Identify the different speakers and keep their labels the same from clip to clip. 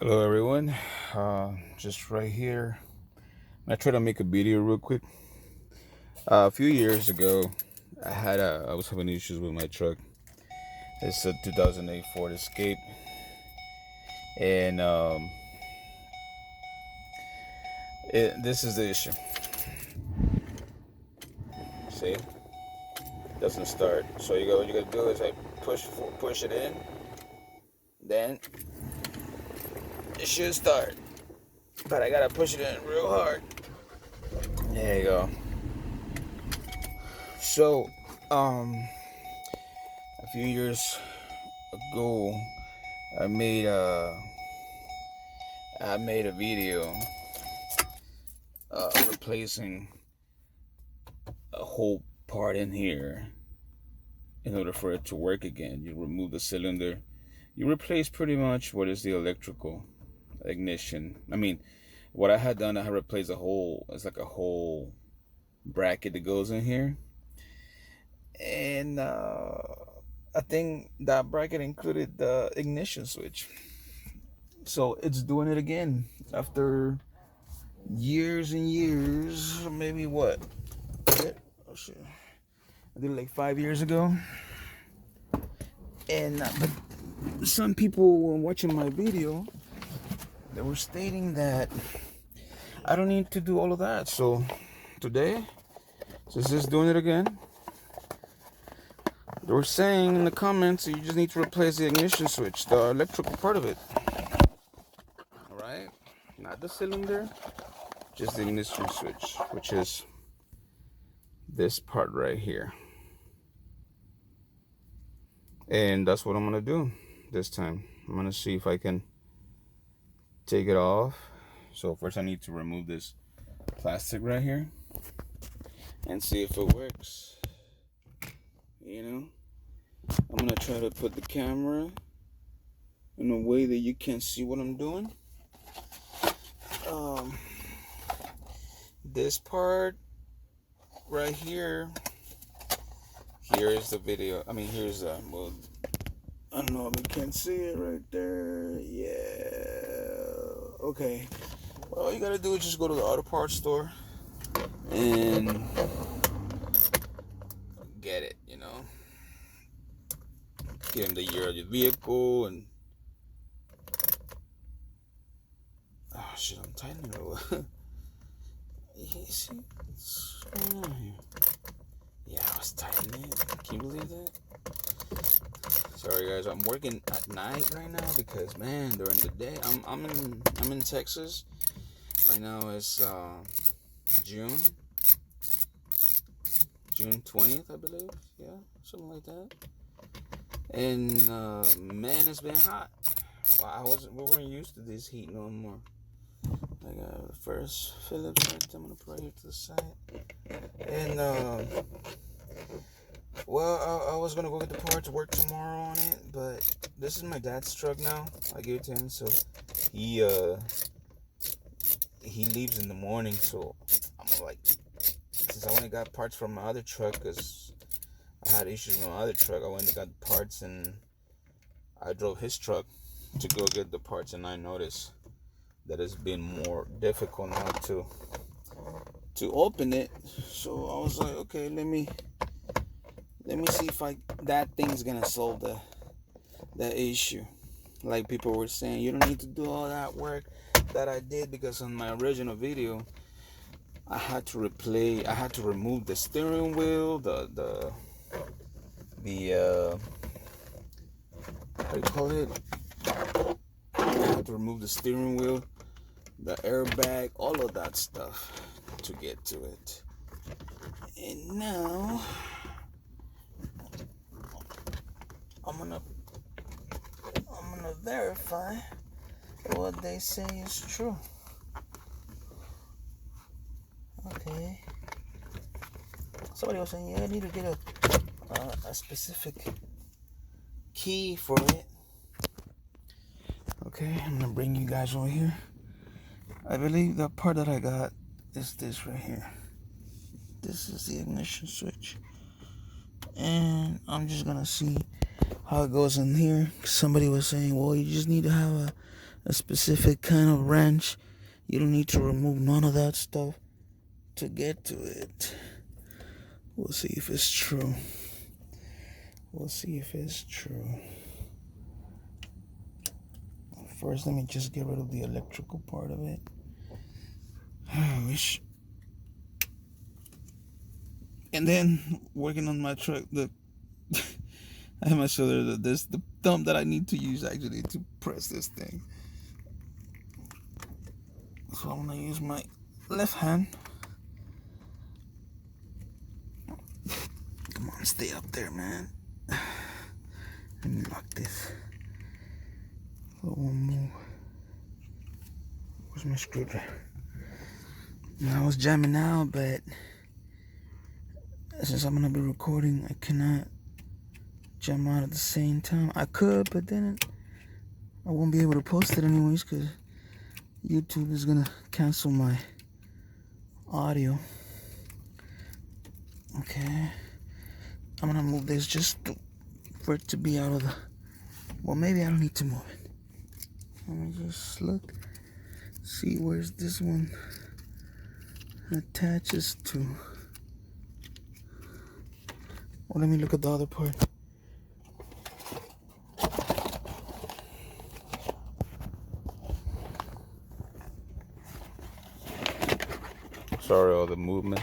Speaker 1: Hello everyone. Just right here. I try to make a video real quick. A few years ago, I was having issues with my truck. It's a 2008 Ford Escape, and this is the issue. See, doesn't start. So what you gotta do is I push it in, then it should start. But I gotta push it in real hard. There you go. So, a few years ago, I made a I made a video replacing a whole part in here in order for it to work again. You remove the cylinder, you replace pretty much what is the electrical ignition. What I had done, I had replaced it's like a whole bracket that goes in here, and I think that bracket included the ignition switch. So it's doing it again after years and years. Maybe what? Oh shit! I did it like 5 years ago. And but some people were watching my video. They were stating that I don't need to do all of that. So today, since it's doing it again, they were saying in the comments that you just need to replace the ignition switch, the electrical part of it. All right, not the cylinder, just the ignition switch, which is this part right here. And that's what I'm gonna do this time. I'm gonna see if I can take it off. So first I need to remove this plastic right here and see if it works. I'm gonna try to put the camera in a way that you can see what I'm doing. This part right here is the video. Here's well, I don't know if you can see it right there. Yeah. Okay. Well, all you gotta do is just go to the auto parts store and get it. Give them the year of your vehicle and oh shit, I'm tightening it. You see what's going on here? Yeah, I was tightening it. Can you believe that? Sorry guys, I'm working at night right now because man, during the day I'm in Texas. Right now it's June 20th, I believe. Yeah, something like that. And man, it's been hot. We weren't used to this heat no more. I got first Phillips right there. I'm gonna put right here to the side. And I was gonna go get the part to work tomorrow on it, but this is my dad's truck now. I gave it to him, so he leaves in the morning. So I'm like, since I only got parts from my other truck, because I had issues with my other truck, I went and got parts, and I drove his truck to go get the parts, and I noticed that it's been more difficult now to open it. So I was like, okay, let me see if that thing's gonna solve the issue. Like people were saying, you don't need to do all that work that I did, because on my original video I had to remove the steering wheel, the how do you call it? I had to remove the steering wheel, the airbag, all of that stuff to get to it. And now I'm gonna verify what they say is true. Okay. Somebody was saying, yeah, I need to get a specific key for it. Okay, I'm gonna bring you guys over here. I believe the part that I got is this right here. This is the ignition switch. And I'm just gonna see how it goes in here. Somebody was saying, well, you just need to have
Speaker 2: a specific kind of wrench. You don't need to remove none of that stuff to get to it. We'll see if it's true. We'll see if it's true. First, let me just get rid of the electrical part of it. I wish. And then working on my truck, I have my shoulder. There's the thumb that I need to use actually to press this thing. So I'm gonna use my left hand. Come on, stay up there, man. Let me lock this. One more. Where's my screwdriver? I was jamming out, but since I'm gonna be recording, I cannot jam out at the same time. I could, but then I won't be able to post it anyways because YouTube is gonna cancel my audio. Okay, I'm gonna move this just for it to be out of the. Well, maybe I don't need to move it. Let me just look, see where's this one attaches to. Well, let me look at the other part.
Speaker 1: Sorry, all the movement.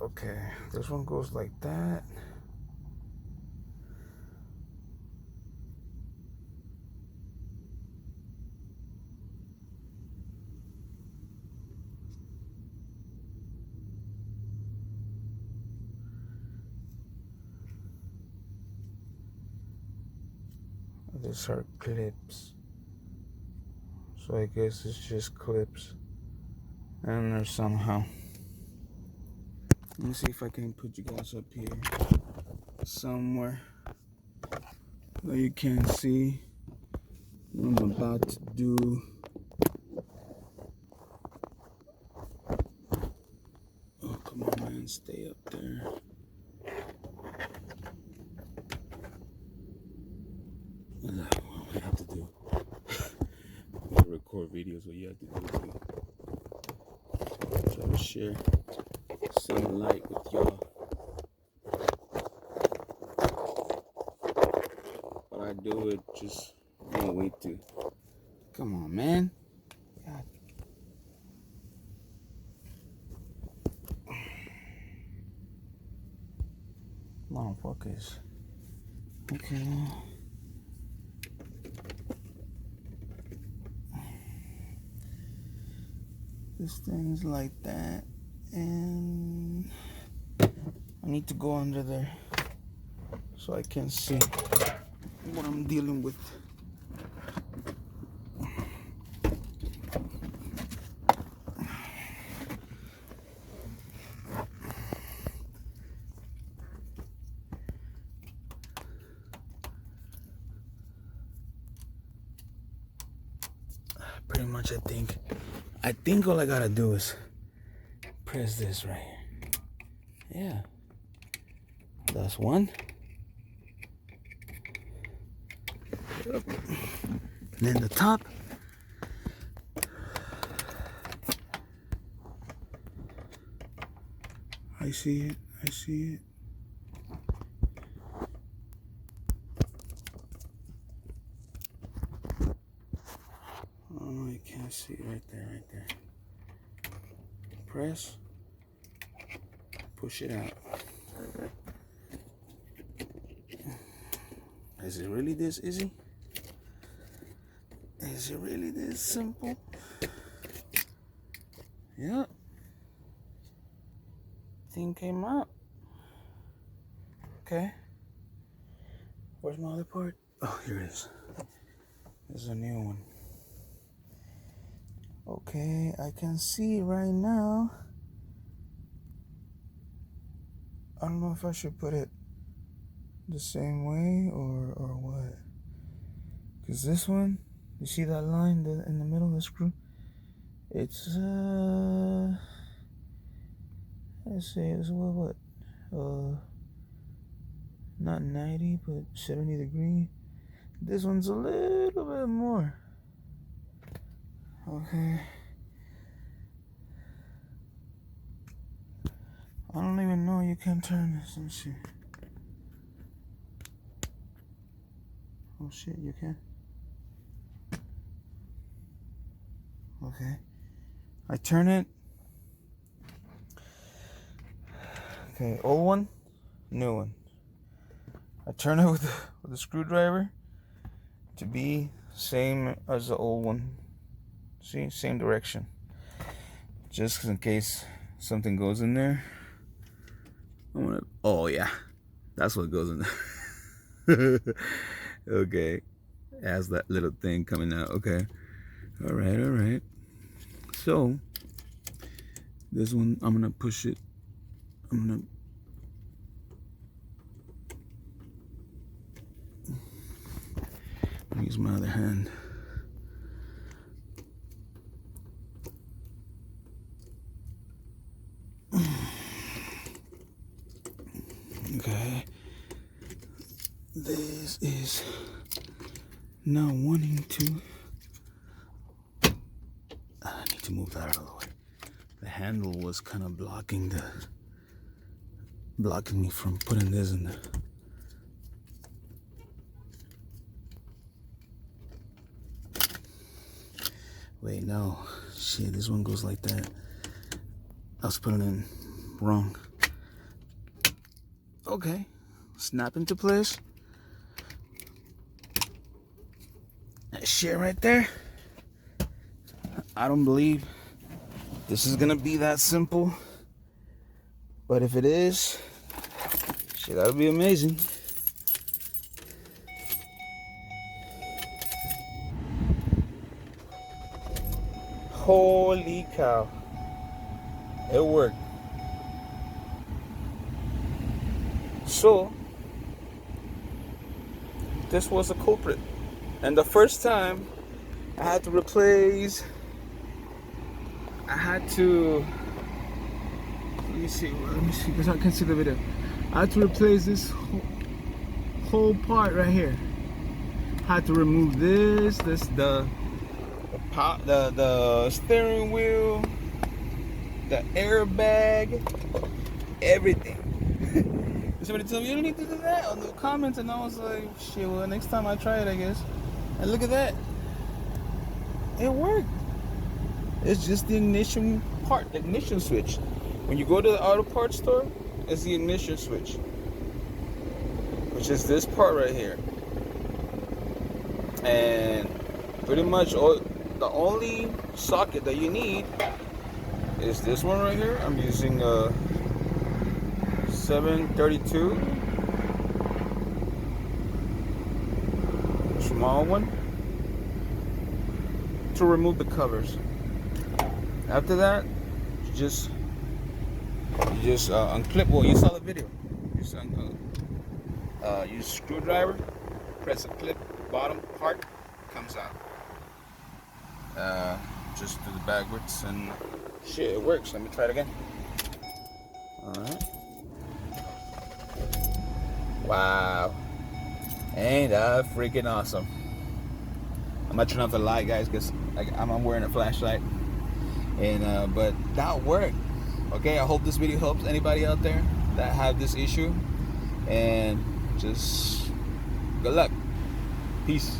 Speaker 2: Okay, this one goes like that. These are clips. So I guess it's just clips. And there's somehow. Let me see if I can put you guys up here somewhere where you can see what I'm about to do. Oh, come on, man, stay up there. That's what I have to do. You gotta record videos, what you have to do try to share some light with y'all. But I do it just can't wait to. Come on, man. God. Come on, focus. Okay. This thing's like that, and I need to go under there so I can see what I'm dealing with. Pretty much, I think all I gotta do is press this right here. Yeah, that's one. Yep. And then the top. I see it. I see it. Oh, you can't see it right there, right there. Press. Push it out. Is it really this easy? Is it really this simple? Yep. Thing came out. Okay. Where's my other part? Oh, here it is. There's a new one. Okay, I can see right now. I don't know if I should put it the same way or what. Because this one, you see that line in the middle of the screw? It's, let's say it's what? Not 90, but 70 degree. This one's a little bit more. Okay. I don't even know you can turn this. Let me see. Oh shit, you can. Okay. I turn it. Okay, old one, new one. I turn it with a screwdriver to be same as the old one. See, same direction. Just in case something goes in there. Oh yeah, that's what goes in there. Okay, it has that little thing coming out. Okay, all right. So this one, I'm gonna push it. I'm gonna use my other hand. Okay. This is now wanting to. I need to move that out of the way. The handle was kind of blocking me from putting this in there. Wait, no. Shit, this one goes like that. I was putting it in wrong. Okay. Snap into place. That shit right there. I don't believe this is gonna be that simple. But if it is, shit, that'll be amazing. Holy cow. It worked. So, this was a culprit. And the first time I had to replace, let me see, because I can see the video. I had to replace this whole part right here. I had to remove the steering wheel, the airbag, everything. Somebody told me you don't need to do that on the comments, and I was like, shit, well, next time I try it, I guess. And look at that. It worked. It's just the ignition part, the ignition switch. When you go to the auto parts store, it's the ignition switch, which is this part right here. And pretty much the only socket that you need is this one right here. I'm using a 732 small one to remove the covers. After that, you just unclip. Well, you saw the video. Use screwdriver, press a clip, bottom part comes out. Just do the backwards and shit, it works. Let me try it again. All right. Wow, ain't that freaking awesome? I'm not turning off the light, guys, because I'm wearing a flashlight. And but that worked. Okay, I hope this video helps anybody out there that have this issue. And just good luck. Peace.